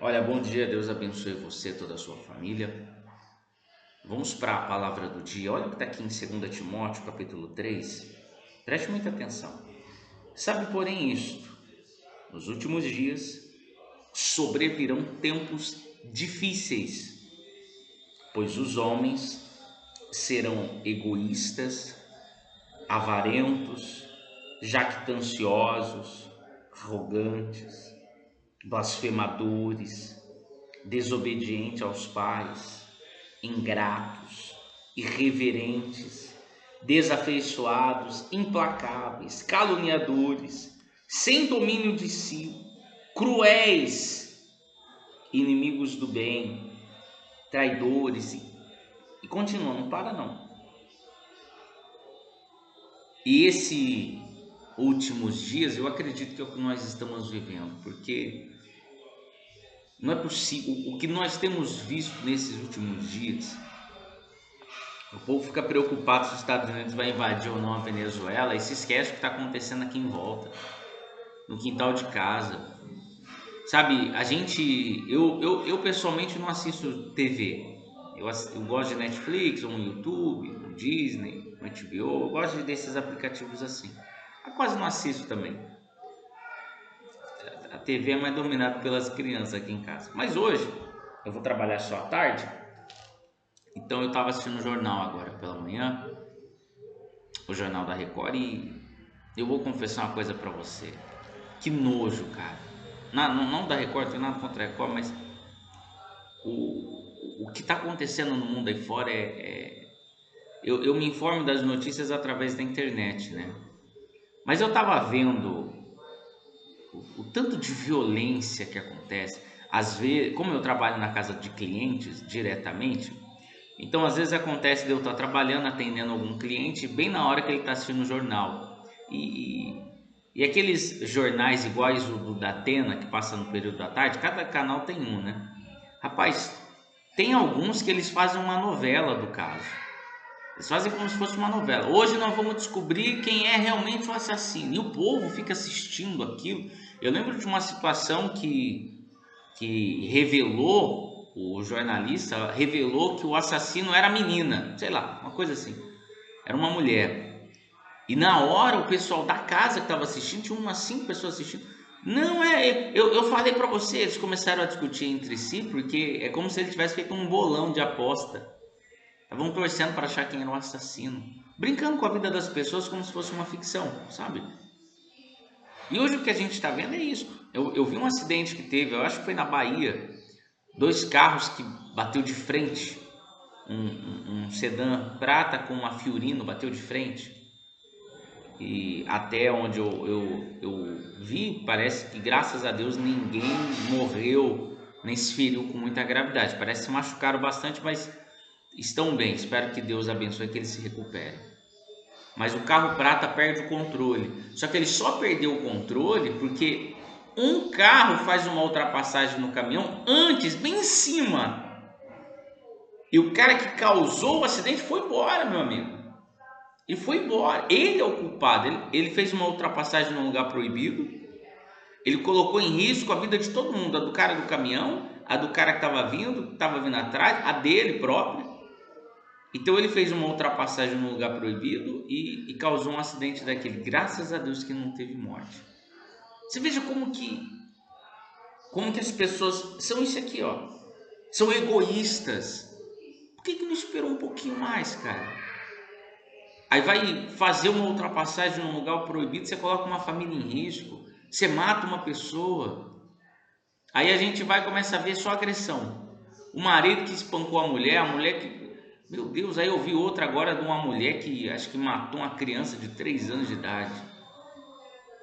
Olha, bom dia, Deus abençoe você e toda a sua família. Vamos para a palavra do dia. Olha o que está aqui em 2 Timóteo, capítulo 3. Preste muita atenção. Sabe, porém, isto: nos últimos dias sobrevirão tempos difíceis, pois os homens serão egoístas, avarentos, jactanciosos, arrogantes, blasfemadores, desobedientes aos pais, ingratos, irreverentes, desafeiçoados, implacáveis, caluniadores, sem domínio de si, cruéis, inimigos do bem, traidores, e continua, não para não. E esse últimos dias, eu acredito que é o que nós estamos vivendo, porque não é possível. O que nós temos visto nesses últimos dias, o povo fica preocupado se os Estados Unidos vai invadir ou não a Venezuela e se esquece o que está acontecendo aqui em volta, no quintal de casa. Sabe, eu pessoalmente não assisto TV. Eu gosto de Netflix, ou um YouTube, um Disney, um HBO. Eu gosto desses aplicativos assim. Eu quase não assisto também. A TV é mais dominada pelas crianças aqui em casa. Mas hoje eu vou trabalhar só à tarde, então eu estava assistindo o jornal agora pela manhã, o jornal da Record, e eu vou confessar uma coisa pra você. Que nojo, cara. Não da Record, não tem nada contra a Record, mas o que tá acontecendo no mundo aí fora eu me informo das notícias através da internet, né? Mas eu tava vendo o tanto de violência que acontece. Às vezes, como eu trabalho na casa de clientes diretamente, então às vezes acontece de eu estar trabalhando, atendendo algum cliente, bem na hora que ele está assistindo o jornal. E aqueles jornais iguais o do Datena, que passa no período da tarde, cada canal tem um, né? Rapaz, tem alguns que eles fazem uma novela do caso. Eles fazem como se fosse uma novela. Hoje nós vamos descobrir quem é realmente o assassino. E o povo fica assistindo aquilo. Eu lembro de uma situação que revelou, o jornalista revelou que o assassino era a menina, sei lá, uma coisa assim. Era uma mulher. E na hora o pessoal da casa que estava assistindo, tinha umas 5 pessoas assistindo. Não é, eu falei para você, eles começaram a discutir entre si, porque é como se ele tivesse feito um bolão de aposta. Estavam torcendo para achar quem era o assassino, brincando com a vida das pessoas como se fosse uma ficção, sabe? E hoje o que a gente está vendo é isso. Eu vi um acidente que teve, eu acho que foi na Bahia, 2 carros que bateu de frente, um sedã prata com uma Fiorino bateu de frente. E até onde eu vi, parece que graças a Deus ninguém morreu nem se feriu com muita gravidade. Parece que se machucaram bastante, mas estão bem. Espero que Deus abençoe, que eles se recuperem. Mas o carro prata perde o controle. Só que ele só perdeu o controle porque um carro faz uma ultrapassagem no caminhão antes, bem em cima. E o cara que causou o acidente foi embora, meu amigo. E foi embora. Ele é o culpado. Ele fez uma ultrapassagem num lugar proibido. Ele colocou em risco a vida de todo mundo. A do cara do caminhão, a do cara que estava vindo atrás, a dele próprio. Então ele fez uma ultrapassagem num lugar proibido e causou um acidente daquele. Graças a Deus que não teve morte. Você veja como que as pessoas são isso aqui, ó. São egoístas. Por que não esperou um pouquinho mais, cara? Aí vai fazer uma ultrapassagem num lugar proibido, você coloca uma família em risco, você mata uma pessoa. Aí a gente vai e começa a ver só agressão. O marido que espancou a mulher que... Meu Deus, aí eu vi outra agora de uma mulher que acho que matou uma criança de 3 anos de idade.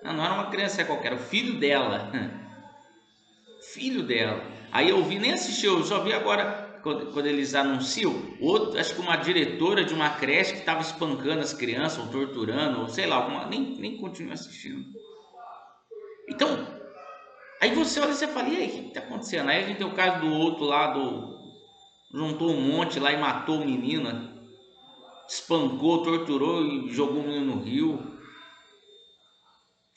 Não era uma criança qualquer, era o filho dela. Filho dela. Aí eu vi, nem assisti, eu só vi agora quando eles anunciam, outro, acho que uma diretora de uma creche que estava espancando as crianças, ou torturando, ou sei lá, nem continuo assistindo. Então, aí você olha e você fala, e aí, o que está acontecendo? Aí a gente tem o caso do outro lá, juntou um monte lá e matou o menino, espancou, torturou e jogou o menino no rio.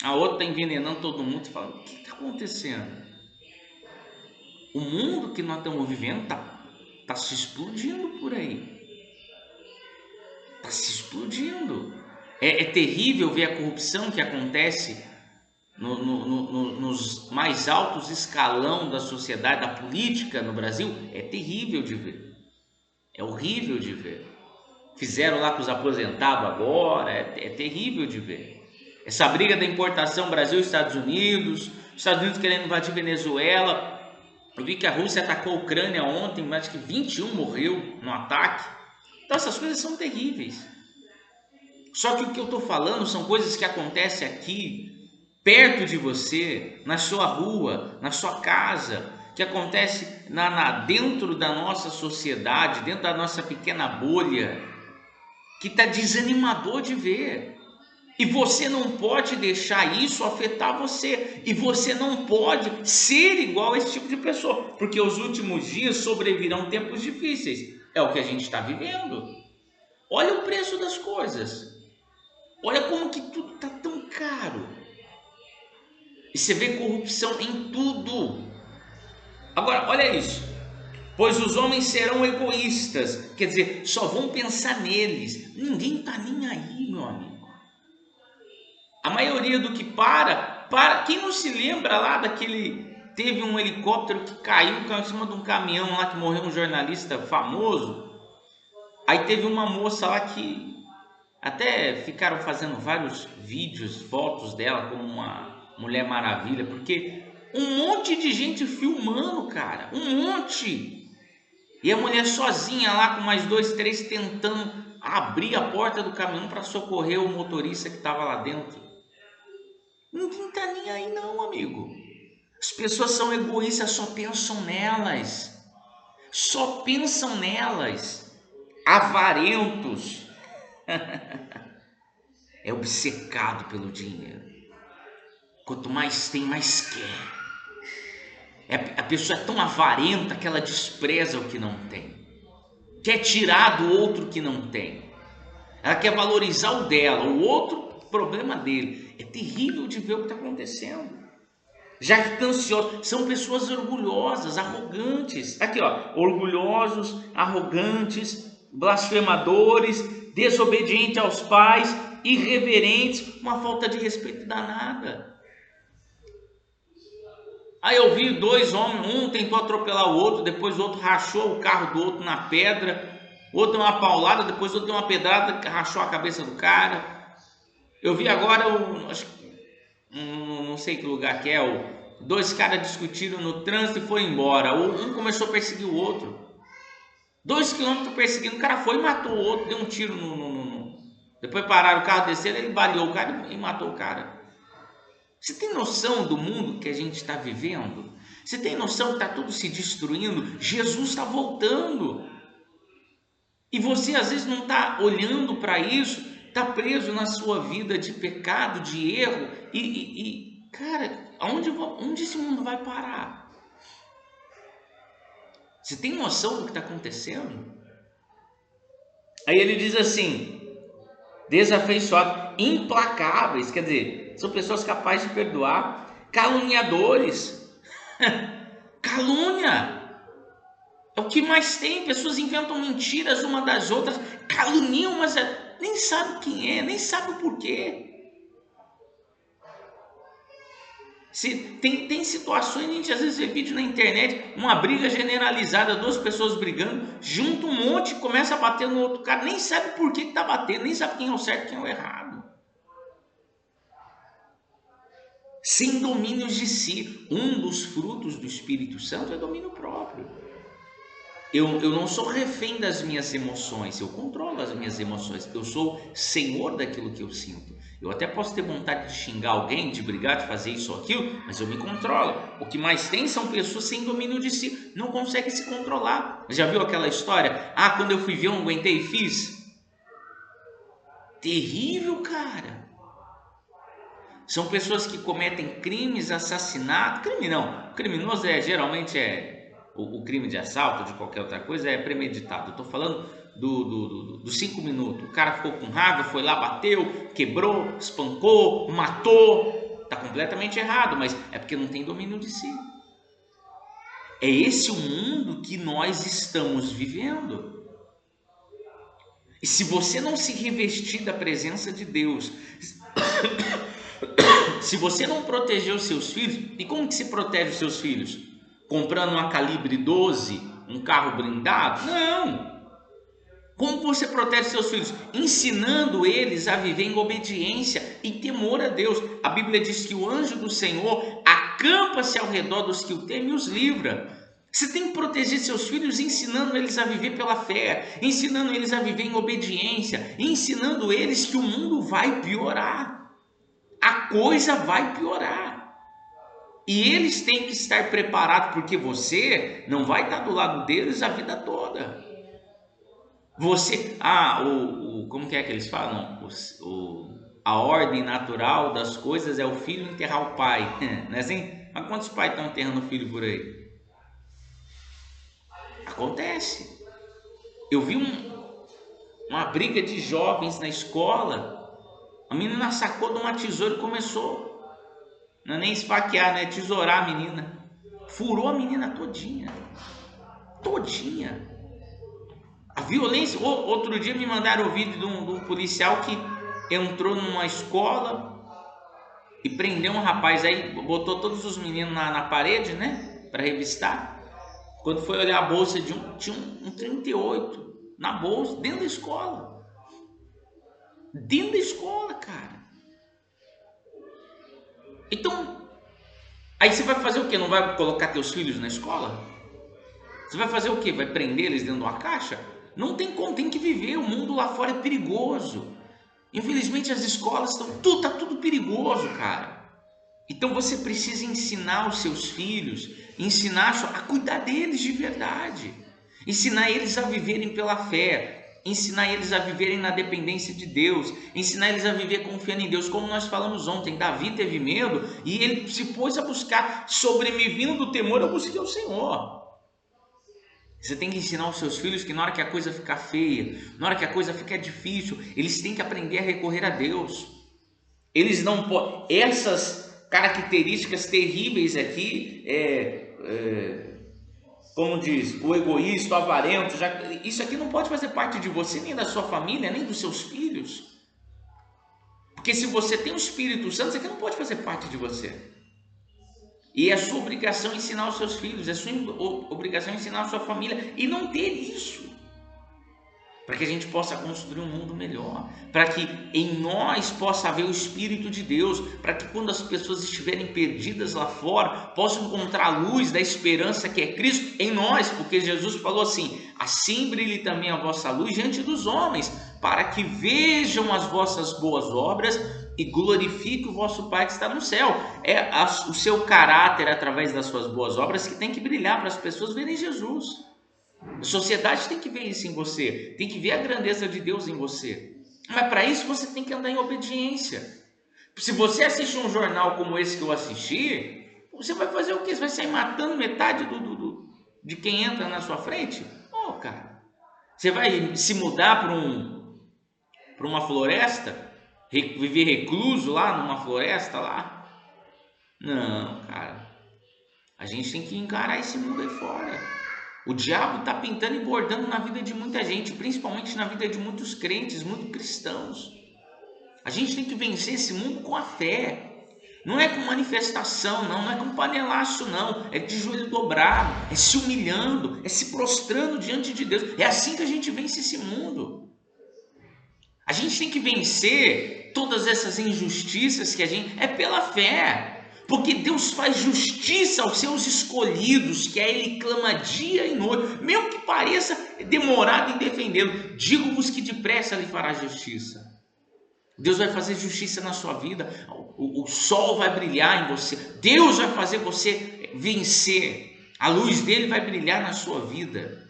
A outra está envenenando todo mundo, você fala, o que está acontecendo? O mundo que nós estamos vivendo tá se explodindo por aí. Está se explodindo. É terrível ver a corrupção que acontece nos mais altos escalão da sociedade, da política no Brasil. É terrível de ver. É horrível de ver. Fizeram lá com os aposentados agora. É terrível de ver. Essa briga da importação Brasil e Estados Unidos querendo invadir Venezuela. Eu vi que a Rússia atacou a Ucrânia ontem, mais que 21 morreu no ataque. Então essas coisas são terríveis. Só que o que eu estou falando são coisas que acontecem aqui, perto de você, na sua rua, na sua casa, que acontece dentro da nossa sociedade, dentro da nossa pequena bolha, que está desanimador de ver. E você não pode deixar isso afetar você. E você não pode ser igual a esse tipo de pessoa. Porque os últimos dias sobrevirão tempos difíceis. É o que a gente está vivendo. Olha o preço das coisas. Olha como que tudo está tão caro. E você vê corrupção em tudo. Agora, olha isso. Pois os homens serão egoístas. Quer dizer, só vão pensar neles. Ninguém está nem aí, meu amigo. A maioria do que para. Quem não se lembra lá daquele... Teve um helicóptero que caiu em cima de um caminhão lá, que morreu um jornalista famoso. Aí teve uma moça lá que até ficaram fazendo vários vídeos, fotos dela como uma Mulher Maravilha, porque um monte de gente filmando, cara, um monte. E a mulher sozinha lá com mais 2, 3 tentando abrir a porta do caminhão para socorrer o motorista que estava lá dentro. Ninguém tá nem aí não, amigo. As pessoas são egoístas, só pensam nelas. Só pensam nelas. Avarentos. É obcecado pelo dinheiro. Quanto mais tem, mais quer. A pessoa é tão avarenta que ela despreza o que não tem. Quer tirar do outro que não tem. Ela quer valorizar o dela, o outro, problema dele. É terrível de ver o que está acontecendo. Jactanciosos, são pessoas orgulhosas, arrogantes. Aqui, ó, orgulhosos, arrogantes, blasfemadores, desobedientes aos pais, irreverentes, uma falta de respeito danada. Aí eu vi 2 homens, um tentou atropelar o outro, depois o outro rachou o carro do outro na pedra, o outro deu uma paulada, depois o outro deu uma pedrada, rachou a cabeça do cara. Eu vi agora, não sei que lugar que é, 2 caras discutiram no trânsito e foram embora. Um começou a perseguir o outro. 2 quilômetros perseguindo, o cara foi e matou o outro, deu um tiro Depois pararam o carro, desceram, ele baleou o cara e matou o cara. Você tem noção do mundo que a gente está vivendo? Você tem noção que está tudo se destruindo? Jesus está voltando. E você às vezes não está olhando para isso, está preso na sua vida de pecado, de erro. Cara, onde esse mundo vai parar? Você tem noção do que está acontecendo? Aí ele diz assim, desafeiçoados, implacáveis, quer dizer, são pessoas capazes de perdoar, caluniadores, calúnia, é o que mais tem. Pessoas inventam mentiras uma das outras, caluniam, mas nem sabe quem é, nem sabe o porquê. Tem situações, a gente às vezes vê vídeo na internet, uma briga generalizada, 2 pessoas brigando, junta um monte, começa a bater no outro cara, nem sabe por que está batendo, nem sabe quem é o certo e quem é o errado. Sem domínios de si. Um dos frutos do Espírito Santo é domínio próprio. Eu não sou refém das minhas emoções, eu controlo as minhas emoções, eu sou senhor daquilo que eu sinto. Eu até posso ter vontade de xingar alguém, de brigar, de fazer isso ou aquilo, mas eu me controlo. O que mais tem são pessoas sem domínio de si, não conseguem se controlar. Já viu aquela história? Quando eu fui ver, eu não aguentei e fiz. Terrível, cara. São pessoas que cometem crimes, assassinato. Crime não, criminoso geralmente o crime de assalto, de qualquer outra coisa, é premeditado. Eu estou falando dos 5 minutos. O cara ficou com raiva, foi lá, bateu, quebrou, espancou, matou. Está completamente errado, mas é porque não tem domínio de si. É esse o mundo que nós estamos vivendo. E se você não se revestir da presença de Deus, se você não proteger os seus filhos, e como que se protege os seus filhos? Comprando uma calibre 12, um carro blindado? Não! Como você protege seus filhos? Ensinando eles a viver em obediência e temor a Deus. A Bíblia diz que o anjo do Senhor acampa-se ao redor dos que o temem e os livra. Você tem que proteger seus filhos ensinando eles a viver pela fé, ensinando eles a viver em obediência, ensinando eles que o mundo vai piorar. A coisa vai piorar. E eles têm que estar preparados, porque você não vai estar do lado deles a vida toda. Você, como que é que eles falam? A ordem natural das coisas é o filho enterrar o pai, não é assim? Mas quantos pais estão enterrando o filho por aí? Acontece. Eu vi uma briga de jovens na escola. A menina sacou de uma tesoura e começou, não é nem esfaquear, né? Tesourar a menina. Furou a menina todinha. Todinha. A violência. Outro dia me mandaram o vídeo de um policial que entrou numa escola e prendeu um rapaz aí, botou todos os meninos na parede, né, para revistar. Quando foi olhar a bolsa de tinha um 38 na bolsa, dentro da escola. Dentro da escola, cara. Então, aí você vai fazer o quê? Não vai colocar teus filhos na escola? Você vai fazer o quê? Vai prender eles dentro de uma caixa? Não tem como, tem que viver. O mundo lá fora é perigoso. Infelizmente as escolas tá tudo perigoso, cara. Então você precisa ensinar os seus filhos, ensinar a cuidar deles de verdade, ensinar eles a viverem pela fé, ensinar eles a viverem na dependência de Deus, ensinar eles a viver confiando em Deus, como nós falamos ontem. Davi teve medo e ele se pôs a buscar, sobrevivindo do temor, eu busquei o Senhor. Você tem que ensinar os seus filhos que na hora que a coisa ficar feia, na hora que a coisa ficar difícil, eles têm que aprender a recorrer a Deus. Eles não podem. Essas características terríveis aqui, como diz, o egoísta, o avarento, isso aqui não pode fazer parte de você, nem da sua família, nem dos seus filhos. Porque se você tem o Espírito Santo, isso aqui não pode fazer parte de você. E é sua obrigação ensinar os seus filhos, é sua obrigação ensinar a sua família e não ter isso. Para que a gente possa construir um mundo melhor, para que em nós possa haver o Espírito de Deus, para que quando as pessoas estiverem perdidas lá fora, possam encontrar a luz da esperança que é Cristo em nós, porque Jesus falou assim: assim brilhe também a vossa luz diante dos homens, para que vejam as vossas boas obras e glorifique o vosso Pai que está no céu. É o seu caráter através das suas boas obras que tem que brilhar para as pessoas verem Jesus. A sociedade tem que ver isso em você, tem que ver a grandeza de Deus em você. Mas para isso você tem que andar em obediência. Se você assiste um jornal como esse que eu assisti, você vai fazer o quê? Você vai sair matando metade de quem entra na sua frente? Cara, você vai se mudar para uma floresta? Viver recluso lá numa floresta lá? Não, cara. A gente tem que encarar esse mundo aí fora. O diabo está pintando e bordando na vida de muita gente, principalmente na vida de muitos crentes, muitos cristãos. A gente tem que vencer esse mundo com a fé. Não é com manifestação, não é com panelaço, não. É de joelho dobrado, é se humilhando, é se prostrando diante de Deus. É assim que a gente vence esse mundo. A gente tem que vencer todas essas injustiças que a gente... É pela fé. Porque Deus faz justiça aos seus escolhidos, que a Ele clama dia e noite, mesmo que pareça demorado em defendê-lo. Digo-vos que depressa Ele fará justiça. Deus vai fazer justiça na sua vida, o sol vai brilhar em você, Deus vai fazer você vencer, a luz dele vai brilhar na sua vida,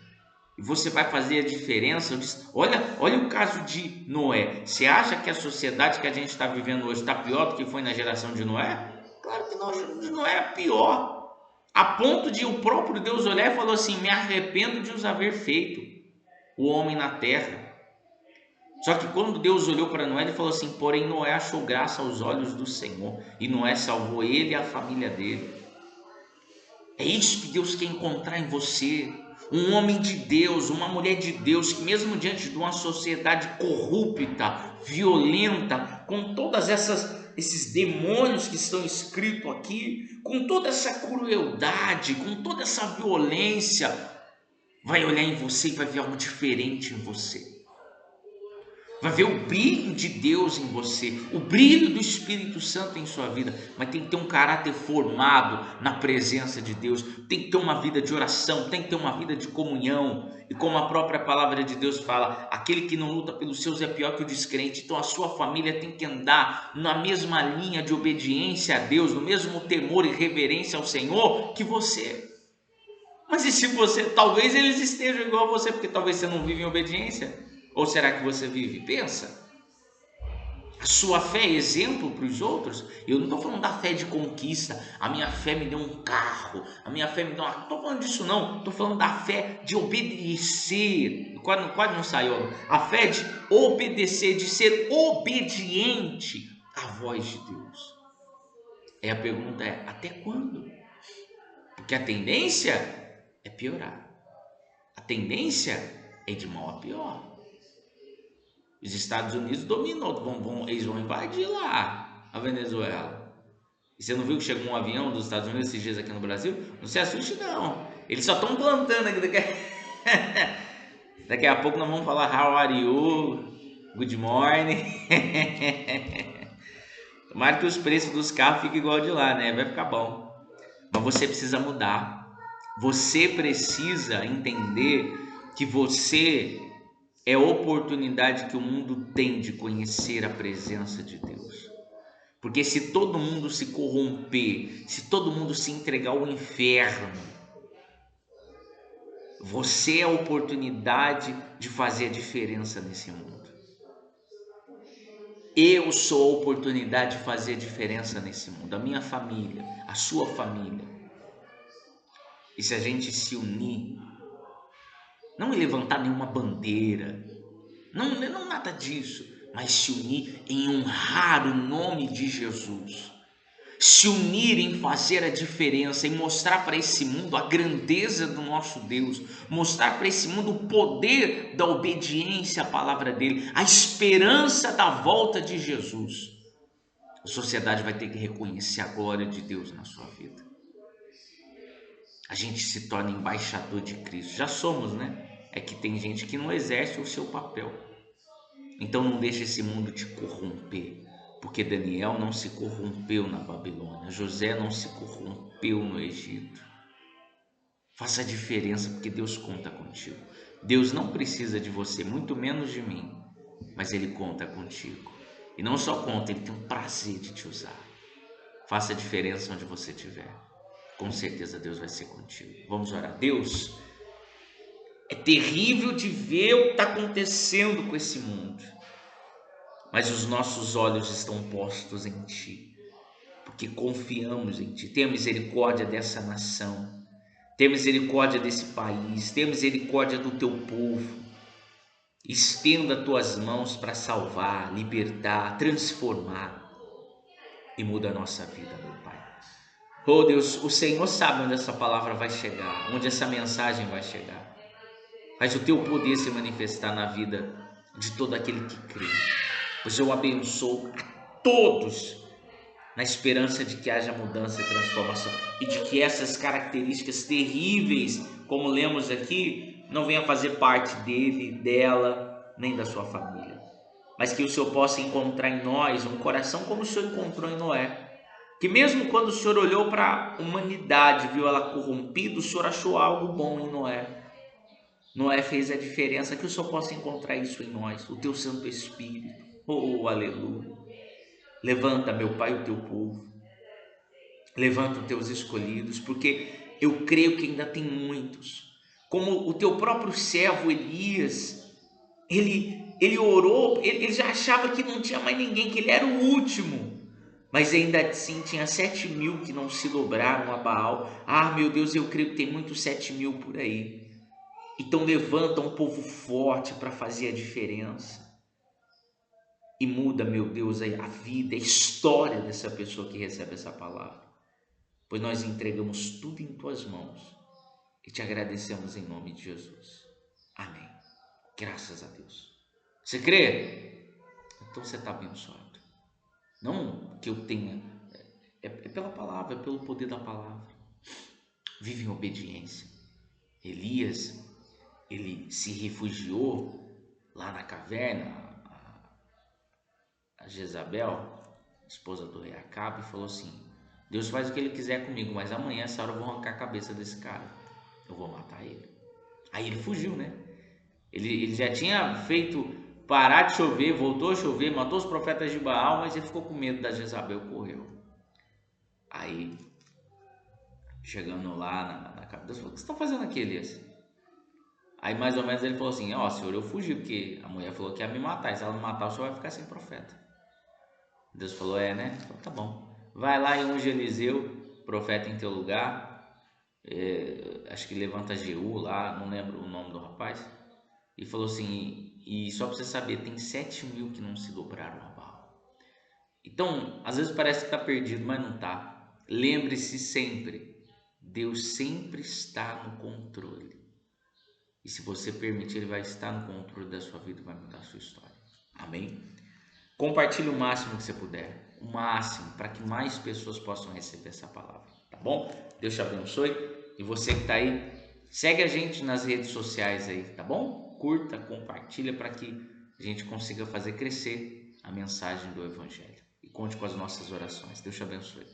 e você vai fazer a diferença. Olha o caso de Noé. Você acha que a sociedade que a gente está vivendo hoje está pior do que foi na geração de Noé? Claro que não é pior, a ponto de o próprio Deus olhar e falou assim: me arrependo de os haver feito, o homem na terra. Só que quando Deus olhou para Noé, ele falou assim: porém Noé achou graça aos olhos do Senhor, e Noé salvou ele e a família dele. É isso que Deus quer encontrar em você. Um homem de Deus, uma mulher de Deus, que mesmo diante de uma sociedade corrupta, violenta, com todas esses demônios que estão escritos aqui, com toda essa crueldade, com toda essa violência, vai olhar em você e vai ver algo diferente em você. Vai ver o brilho de Deus em você, o brilho do Espírito Santo em sua vida, mas tem que ter um caráter formado na presença de Deus, tem que ter uma vida de oração, tem que ter uma vida de comunhão, e como a própria palavra de Deus fala, aquele que não luta pelos seus é pior que o descrente. Então a sua família tem que andar na mesma linha de obediência a Deus, no mesmo temor e reverência ao Senhor que você. Mas e se você, talvez eles estejam igual a você, porque talvez você não vive em obediência? Ou será que você vive? Pensa. A sua fé é exemplo para os outros? Eu não estou falando da fé de conquista. A minha fé me deu um carro. A minha fé me deu uma... Não estou falando disso não. Estou falando da fé de obedecer. Quase não saiu. A fé de obedecer, de ser obediente à voz de Deus. E a pergunta é, até quando? Porque a tendência é piorar. A tendência é de mal a pior. Os Estados Unidos dominou, eles vão invadir lá a Venezuela. E você não viu que chegou um avião dos Estados Unidos esses dias aqui no Brasil? Não se assuste não, eles só estão plantando aqui. Daqui a pouco nós vamos falar how are you, good morning. Tomara que os preços dos carros fiquem igual de lá, né? Vai ficar bom. Mas você precisa mudar. Você precisa entender que você é a oportunidade que o mundo tem de conhecer a presença de Deus. Porque se todo mundo se corromper, se todo mundo se entregar ao inferno, você é a oportunidade de fazer a diferença nesse mundo. Eu sou a oportunidade de fazer a diferença nesse mundo. A minha família, a sua família. E se a gente se unir, não levantar nenhuma bandeira, não nada disso, mas se unir em honrar o nome de Jesus, se unir em fazer a diferença, em mostrar para esse mundo a grandeza do nosso Deus, mostrar para esse mundo o poder da obediência à palavra dele, a esperança da volta de Jesus. A sociedade vai ter que reconhecer a glória de Deus na sua vida. A gente se torna embaixador de Cristo. Já somos, né? É que tem gente que não exerce o seu papel. Então não deixe esse mundo te corromper, porque Daniel não se corrompeu na Babilônia, José não se corrompeu no Egito. Faça a diferença, porque Deus conta contigo. Deus não precisa de você, muito menos de mim, mas Ele conta contigo. E não só conta, Ele tem um prazer de te usar. Faça a diferença onde você estiver. Com certeza Deus vai ser contigo. Vamos orar. Deus, é terrível de ver o que está acontecendo com esse mundo, mas os nossos olhos estão postos em Ti, porque confiamos em Ti. Tenha misericórdia dessa nação, tenha misericórdia desse país, tenha misericórdia do Teu povo. Estenda Tuas mãos para salvar, libertar, transformar e muda a nossa vida, meu Pai. Oh Deus, o Senhor sabe onde essa palavra vai chegar, onde essa mensagem vai chegar. Faz o Teu poder se manifestar na vida de todo aquele que crê. Pois eu abençoo a todos na esperança de que haja mudança e transformação e de que essas características terríveis, como lemos aqui, não venham fazer parte dele, dela, nem da sua família. Mas que o Senhor possa encontrar em nós um coração como o Senhor encontrou em Noé. Que mesmo quando o Senhor olhou para a humanidade, viu ela corrompida, o Senhor achou algo bom em Noé. Noé fez a diferença. Que o Senhor possa encontrar isso em nós, o Teu Santo Espírito. Oh, aleluia. Levanta, meu Pai, o Teu povo. Levanta os Teus escolhidos, porque eu creio que ainda tem muitos. Como o Teu próprio servo Elias, ele orou, ele já achava que não tinha mais ninguém, que ele era o último. Mas ainda assim tinha 7.000 que não se dobraram a Baal. Ah, meu Deus, eu creio que tem muitos 7.000 por aí. Então levanta um povo forte para fazer a diferença. E muda, meu Deus, a vida, a história dessa pessoa que recebe essa palavra. pois nós entregamos tudo em tuas mãos e te agradecemos em nome de Jesus. Amém. Graças a Deus. Você crê? Então você está abençoado. Não que eu tenha, é pela palavra, é pelo poder da palavra. Vive em obediência. Elias, ele se refugiou lá na caverna. A Jezabel, esposa do rei Acabe, falou assim: Deus faz o que ele quiser comigo, mas amanhã, essa hora, eu vou arrancar a cabeça desse cara, eu vou matar ele. Aí ele fugiu, né? Ele já tinha feito parar de chover, voltou a chover, matou os profetas de Baal, mas ele ficou com medo da Jezabel, correu. Aí, chegando lá na casa, Deus falou: o que você está fazendo aqui, Elias? Aí mais ou menos ele falou assim: ó, senhor, eu fugi, porque a mulher falou que ia me matar, e se ela me matar, o senhor vai ficar sem profeta. Deus falou: é, né? Então tá bom. Vai lá e unge Eliseu, profeta em teu lugar. Acho que levanta Jeú lá, não lembro o nome do rapaz. E falou assim: e só para você saber, tem 7.000 que não se dobraram a Baal. Então, às vezes parece que está perdido, mas não está. Lembre-se sempre: Deus sempre está no controle. E se você permitir, Ele vai estar no controle da sua vida e vai mudar a sua história. Amém? Compartilhe o máximo que você puder, o máximo, para que mais pessoas possam receber essa palavra, tá bom? Deus te abençoe. E você que está aí, segue a gente nas redes sociais aí, tá bom? Curta, compartilha para que a gente consiga fazer crescer a mensagem do Evangelho. E conte com as nossas orações. Deus te abençoe.